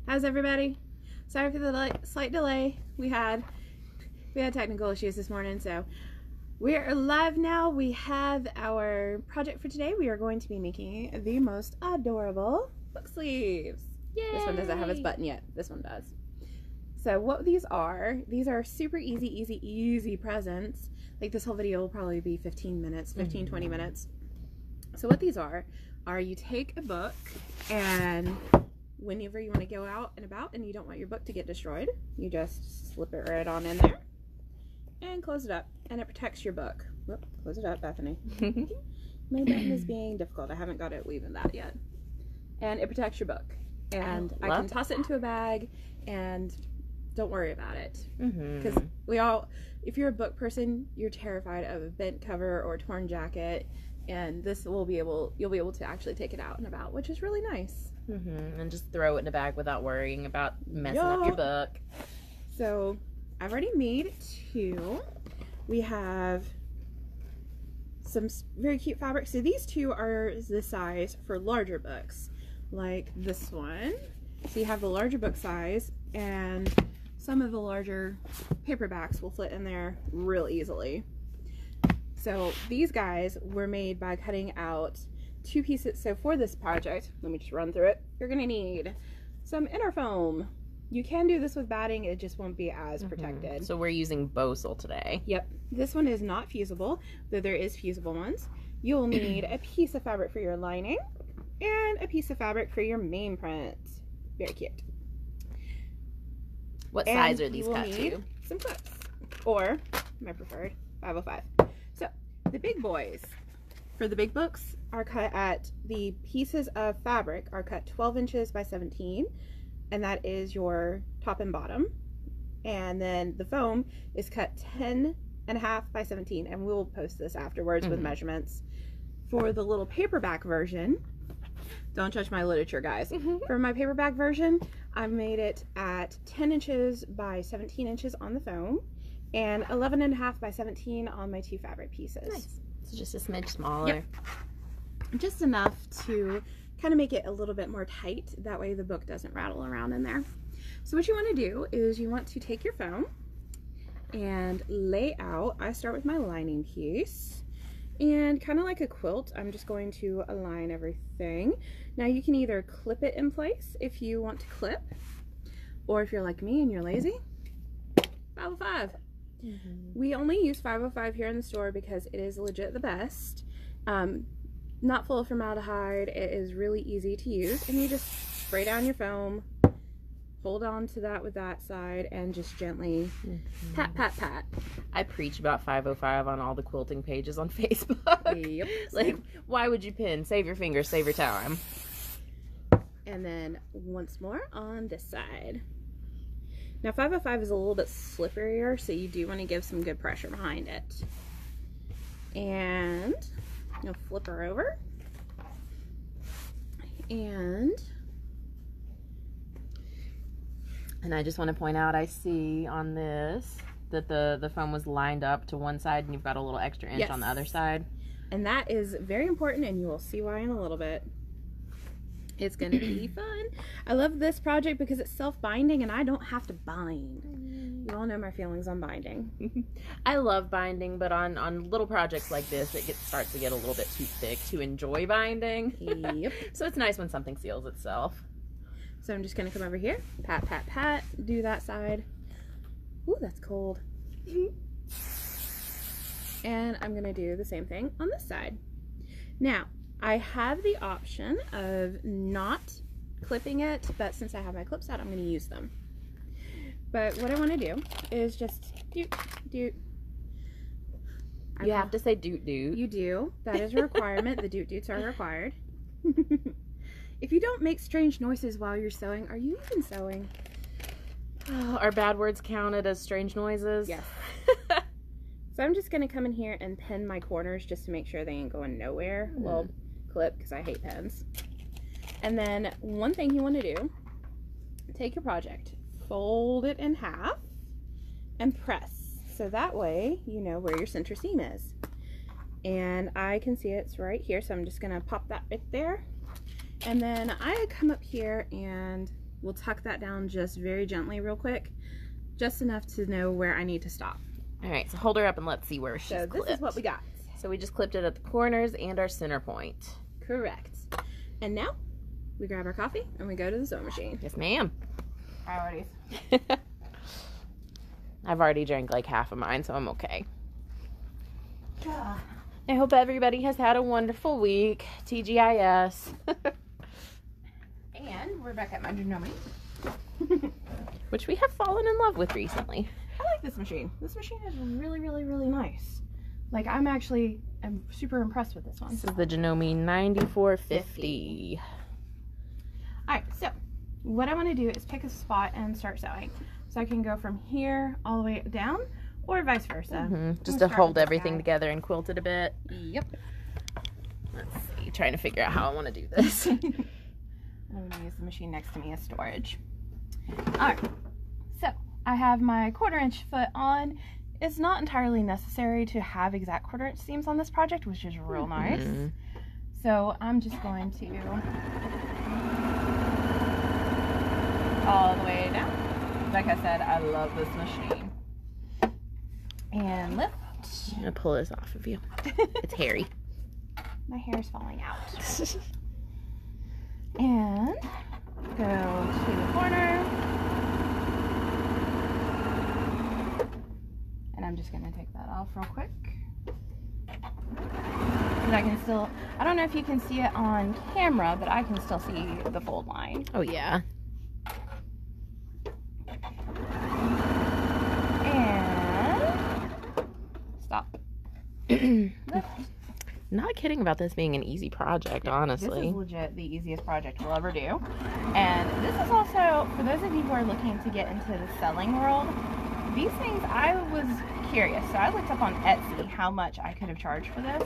How's everybody? Sorry for the slight delay. We had technical issues this morning, so we're live now. We have our project for today. We are going to be making the most adorable book sleeves. Yay! This one doesn't have its button yet. This one does. So what these are super easy presents. Like, this whole video will probably be 15 minutes, 20 minutes. So what these are you take a book, and whenever you want to go out and about and you don't want your book to get destroyed, you just slip it right on in there and close it up, and it protects your book. Whoop, close it up, Bethany. My button is being difficult. I haven't got it leaving that yet. And it protects your book. And I can toss it into a bag and don't worry about it. Because if you're a book person, you're terrified of a bent cover or a torn jacket, and this you'll be able to actually take it out and about, which is really nice. And just throw it in a bag without worrying about messing up your book. So I've already made two. We have some very cute fabric. So these two are the size for larger books, like this one. So you have the larger book size, and some of the larger paperbacks will fit in there real easily. So these guys were made by cutting out two pieces. So for this project, let me just run through it. You're going to need some inner foam. You can do this with batting, it just won't be as protected. So we're using Bosal today. Yep. This one is not fusible, though there is fusible ones. You'll need a piece of fabric for your lining and a piece of fabric for your main print. Very cute. What size are these cut to? Some clips, or my preferred 505. So the big boys for the big books are cut at, the pieces of fabric are cut 12 inches by 17, and that is your top and bottom. And then the foam is cut 10.5 by 17, and we'll post this afterwards with measurements. For the little paperback version, don't judge my literature, guys. For my paperback version, I've made it at 10 inches by 17 inches on the foam, and 11.5 by 17 on my two fabric pieces. Nice. It's just a smidge smaller. Yep. Just enough to kind of make it a little bit more tight. That way the book doesn't rattle around in there. So what you want to do is you want to take your foam and lay out. I start with my lining piece, and kind of like a quilt, I'm just going to align everything. Now you can either clip it in place if you want to clip, or if you're like me and you're lazy, 505. We only use 505 here in the store because it is legit the best. Not full of formaldehyde. It is really easy to use, and you just spray down your foam, hold on to that with that side, and just gently pat, pat, pat. I preach about 505 on all the quilting pages on Facebook. Yep. Like, why would you pin? Save your fingers, save your time. And then once more on this side. Now 505 is a little bit slipperier, so you do want to give some good pressure behind it. And you'll flip her over. And I just want to point out, I see on this that the foam was lined up to one side, and you've got a little extra inch on the other side. And that is very important, and you will see why in a little bit. It's going to be fun. I love this project because it's self-binding, and I don't have to bind. You all know my feelings on binding. I love binding, but on little projects like this, it starts to get a little bit too thick to enjoy binding. Yep. So it's nice when something seals itself. So I'm just going to come over here, pat, pat, pat, do that side. Ooh, that's cold. And I'm going to do the same thing on this side. Now, I have the option of not clipping it, but since I have my clips out, I'm going to use them. But what I want to do is just doot, doot. You have to say doot, doot. You do. That is a requirement. The doot, doots are required. If you don't make strange noises while you're sewing, are you even sewing? Oh, are bad words counted as strange noises? Yes. So I'm just going to come in here and pin my corners just to make sure they ain't going nowhere. Well, clip, because I hate pins. And then one thing you want to do, take your project, fold it in half, and press. So that way you know where your center seam is. And I can see it's right here, so I'm just going to pop that right there. And then I come up here and we'll tuck that down just very gently real quick, just enough to know where I need to stop. All right, so hold her up and let's see where she's clipped. So this is what we got. So we just clipped it at the corners and our center point. Correct. And now we grab our coffee and we go to the sewing machine. Yes, ma'am. Priorities. I've already drank like half of mine, so I'm okay. I hope everybody has had a wonderful week. TGIS. And we're back at my Janome. Which we have fallen in love with recently. I like this machine. This machine is really, really, really nice. Like, I'm super impressed with this one. This is the Janome 9450. Alright, so what I want to do is pick a spot and start sewing. So I can go from here all the way down, or vice versa. Just to hold everything together and quilt it a bit. Yep. Let's see, trying to figure out how I want to do this. I'm going to use the machine next to me as storage. Alright, so I have my 1/4 inch foot on. It's not entirely necessary to have exact 1/4 inch seams on this project, which is real nice. So I'm just going to all the way down. Like I said, I love this machine. And lift. I'm going to pull this off of you. It's hairy. My hair is falling out. And go to the corner. And I'm just going to take that off real quick. And I can still, I don't know if you can see it on camera, but I can still see the fold line. Oh, yeah. And stop. Not kidding about this being an easy project, honestly. This is legit the easiest project we'll ever do. And this is also, for those of you who are looking to get into the selling world, these things, I was curious. So I looked up on Etsy how much I could have charged for this.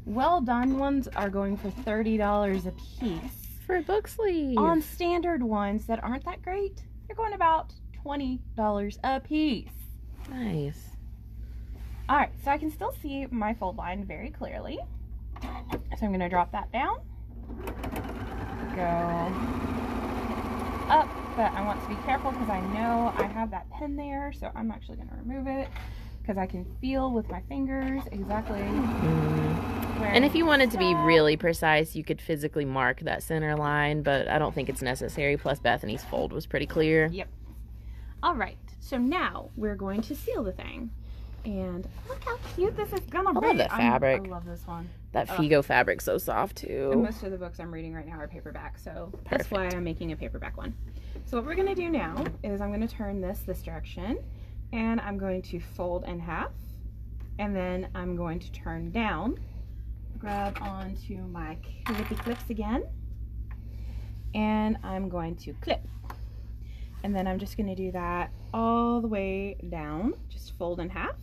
Well done ones are going for $30 a piece. For a book sleeve. On standard ones that aren't that great, they're going about $20 a piece. Nice. Alright, so I can still see my fold line very clearly. So I'm going to drop that down. Go up, but I want to be careful because I know I have that pin there, so I'm actually going to remove it because I can feel with my fingers exactly where. And if you wanted to be really precise, you could physically mark that center line, but I don't think it's necessary. Plus, Bethany's fold was pretty clear. Yep. Alright, so now we're going to seal the thing. And look how cute this is gonna be. I love that fabric. I love this one. That Figo fabric's so soft too. And most of the books I'm reading right now are paperback, so that's why I'm making a paperback one. So what we're gonna do now is I'm gonna turn this direction, and I'm going to fold in half, and then I'm going to turn down, grab onto my clippy clips again, and I'm going to clip. And then I'm just gonna do that all the way down, just fold in half.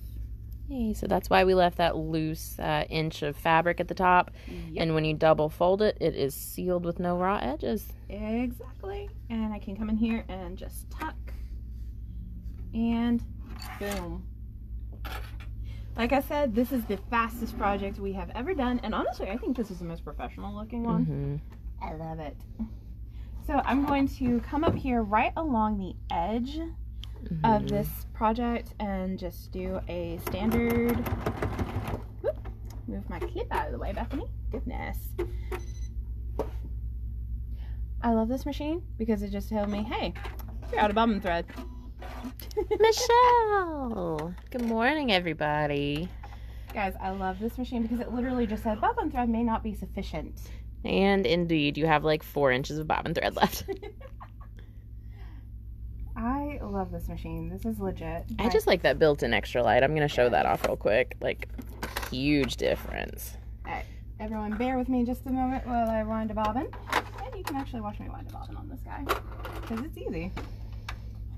Yay, so that's why we left that loose inch of fabric at the top. Yep. And when you double fold it, it is sealed with no raw edges. Exactly. And I can come in here and just tuck. And boom. Like I said, this is the fastest project we have ever done. And honestly, I think this is the most professional looking one. I love it. So I'm going to come up here right along the edge of this project and just do a standard, move my clip out of the way, Bethany. Goodness. I love this machine because it just told me, hey, you're out of bobbin thread. Michelle! Good morning, everybody. Guys, I love this machine because it literally just said bobbin thread may not be sufficient. And indeed, you have like 4 inches of bobbin thread left. I love this machine. This is legit. I just like that built-in extra light. I'm going to show that off real quick. Like, huge difference. Alright, everyone bear with me just a moment while I wind a bobbin. And you can actually watch me wind a bobbin on this guy. Because it's easy.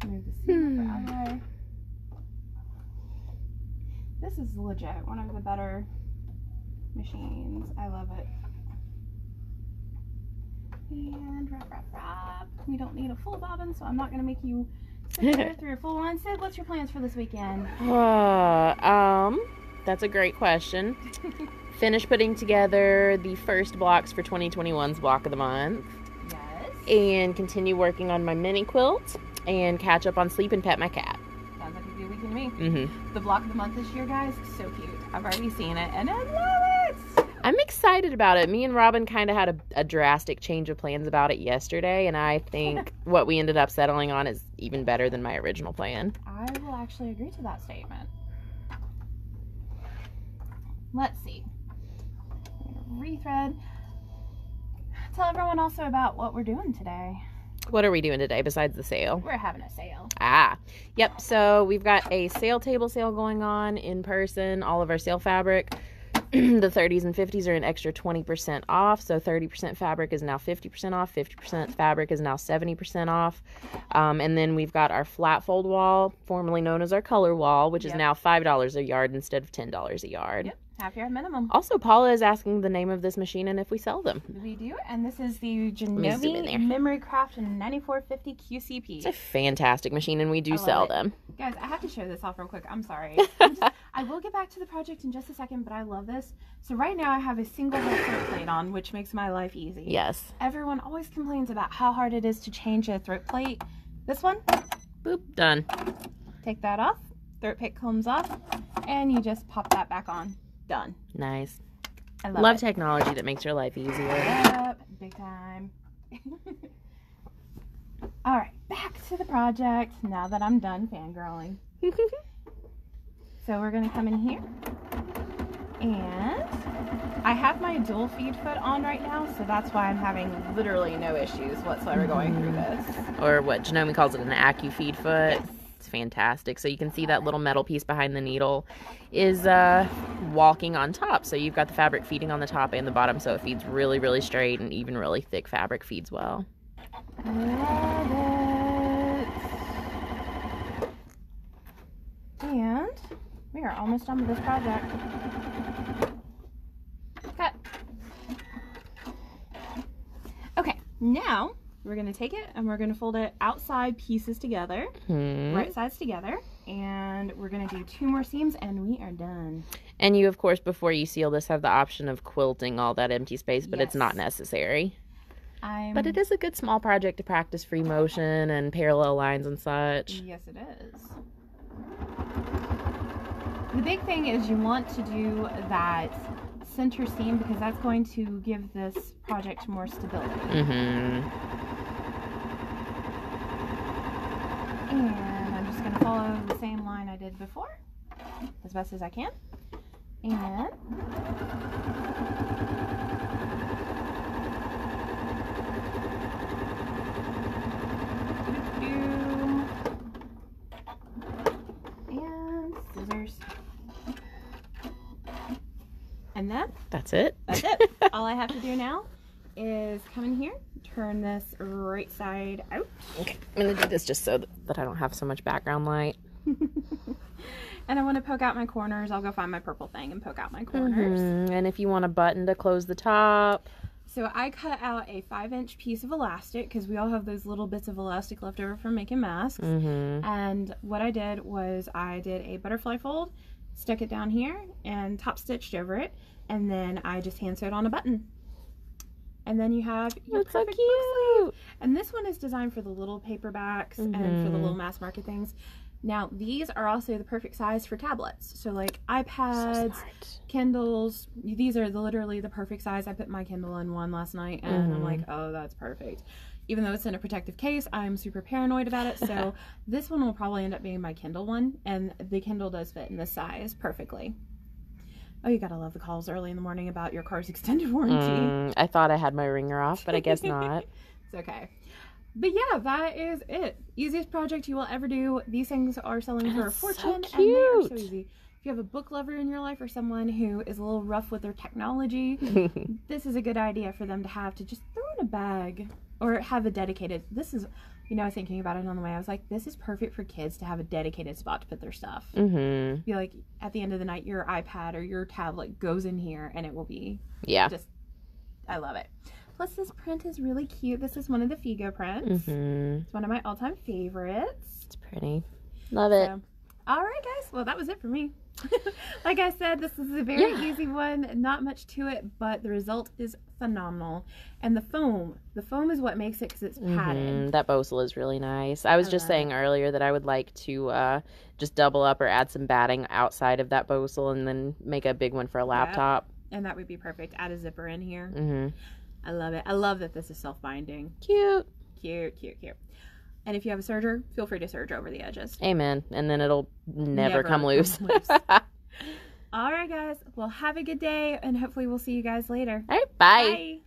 Move the seam out of the way. This is legit. One of the better machines. I love it. And wrap, wrap, wrap. We don't need a full bobbin, so I'm not going to make you sit there through a full one. Sid, what's your plans for this weekend? That's a great question. Finish putting together the first blocks for 2021's Block of the Month. Yes. and continue working on my mini quilt and catch up on sleep and pet my cat. Sounds like a good weekend to me. Mm-hmm. The block of the month this year, guys, so cute. I've already seen it, and I love it. I'm excited about it. Me and Robin kind of had a drastic change of plans about it yesterday, and I think what we ended up settling on is even better than my original plan. I will actually agree to that statement. Let's see. Rethread. Tell everyone also about what we're doing today. What are we doing today besides the sale? We're having a sale. Yep. So we've got a sale table sale going on in person. All of our sale fabric. The 30s and 50s are an extra 20% off. So 30% fabric is now 50% off. 50% fabric is now 70% off. And then we've got our flat fold wall, formerly known as our color wall, which is now $5 a yard instead of $10 a yard. Yep. Half yard minimum. Also, Paula is asking the name of this machine and if we sell them. We do, and this is the Genovi Memory Craft 9450 QCP. It's a fantastic machine, and we do sell them. Guys, I have to show this off real quick. I'm sorry. I will get back to the project in just a second, but I love this. So right now I have a single hole throat plate on, which makes my life easy. Yes. Everyone always complains about how hard it is to change a throat plate. This one, boop, done. Take that off. Throat plate comes off, and you just pop that back on. Done. Nice. I love technology that makes your life easier. Yep, big time. All right, back to the project now that I'm done fangirling. So we're going to come in here, and I have my dual feed foot on right now, so that's why I'm having literally no issues whatsoever going through this. Or what Genomi calls it, an AccuFeed foot. Yes. It's fantastic. So you can see that little metal piece behind the needle is walking on top. So you've got the fabric feeding on the top and the bottom, so it feeds really, really straight, and even really thick fabric feeds well. Love it. And we are almost done with this project. Cut. Okay, now we're going to take it and we're going to fold it outside pieces together, right sides together, and we're going to do 2 more seams and we are done. And you, of course, before you seal this, have the option of quilting all that empty space, but it's not necessary. But it is a good small project to practice free motion and parallel lines and such. Yes, it is. The big thing is you want to do that center seam because that's going to give this project more stability. And I'm just going to follow the same line I did before as best as I can. And scissors. And then that's it. That's it. All I have to do now is come in here, turn this right side out. Okay, I'm going to do this just so that I don't have so much background light. And I want to poke out my corners. I'll go find my purple thing and poke out my corners. And if you want a button to close the top. So I cut out a 5-inch piece of elastic because we all have those little bits of elastic left over from making masks. And what I did was I did a butterfly fold, stuck it down here, and top stitched over it. And then I just hand sewed on a button. And then you have your perfect sleeve. And this one is designed for the little paperbacks and for the little mass market things. Now, these are also the perfect size for tablets. So, like iPads, Kindles, these are literally the perfect size. I put my Kindle in one last night, and I'm like, oh, that's perfect. Even though it's in a protective case, I'm super paranoid about it. So, this one will probably end up being my Kindle one, and the Kindle does fit in this size perfectly. Oh, you gotta love the calls early in the morning about your car's extended warranty. I thought I had my ringer off, but I guess not. It's okay. But yeah, that is it. Easiest project you will ever do. These things are selling for a fortune, so and they are so easy. If you have a book lover in your life or someone who is a little rough with their technology, this is a good idea for them to have to just throw in a bag or have a dedicated. This is, you know, thinking about it on the way, I was like, this is perfect for kids to have a dedicated spot to put their stuff. Be like, at the end of the night, your iPad or your tablet goes in here, and it will be just, I love it. Plus, this print is really cute. This is one of the Figo prints. It's one of my all-time favorites. It's pretty. Love it. So, All right, guys. Well, that was it for me. Like I said, this is a very easy one. Not much to it, but the result is phenomenal. And the foam is what makes it because it's padded. That Bosal is really nice. I was just saying earlier that I would like to just double up or add some batting outside of that Bosal and then make a big one for a laptop. And that would be perfect. Add a zipper in here. Mm-hmm. I love it. I love that this is self-binding. Cute. Cute, cute, cute. And if you have a serger, feel free to serge over the edges. Amen. And then it'll never come loose. All right, guys. Well, have a good day, and hopefully we'll see you guys later. All right, bye. Bye.